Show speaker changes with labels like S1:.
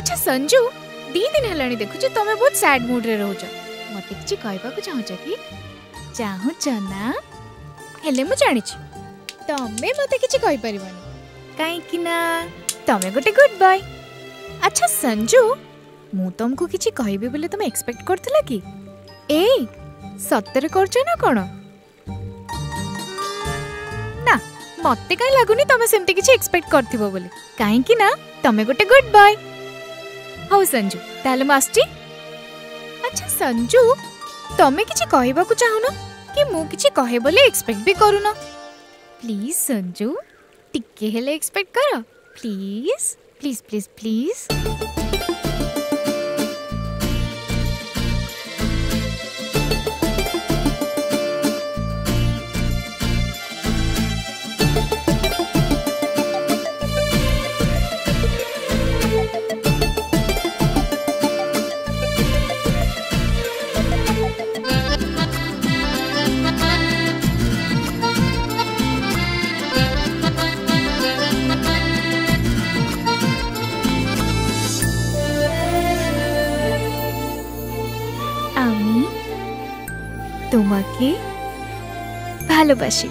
S1: अच्छा संजू, 2 दिन हेलानी देखुची तमे बहुत सैड मूड रे रहउछ। मते किछि कहबा को चाहूछ कि चाहूछ ना? हेले मु जानि छी तमे मते किछि कहि परिबनी काई कि ना तमे गोटे गुड बॉय। अच्छा संजू, मु तुमको किछि कहबे बोले तमे एक्सपेक्ट करथला कि? ए सत्तर करछ ना कोन? ना मते काई लागुनी तमे सेमते किछि एक्सपेक्ट करथिबो बोले, काई कि ना तमे गोटे गुड बॉय। हौ संजू ताले मास्टी। अच्छा संजू, तमे किछि कहबा को चाहुनो कि मु किछि कहे बोले एक्सपेक्ट भी करूनो? प्लीज संजू टिके हेले एक्सपेक्ट करो प्लीज प्लीज प्लीज प्लीज। তোমাকে ভালোবাসি।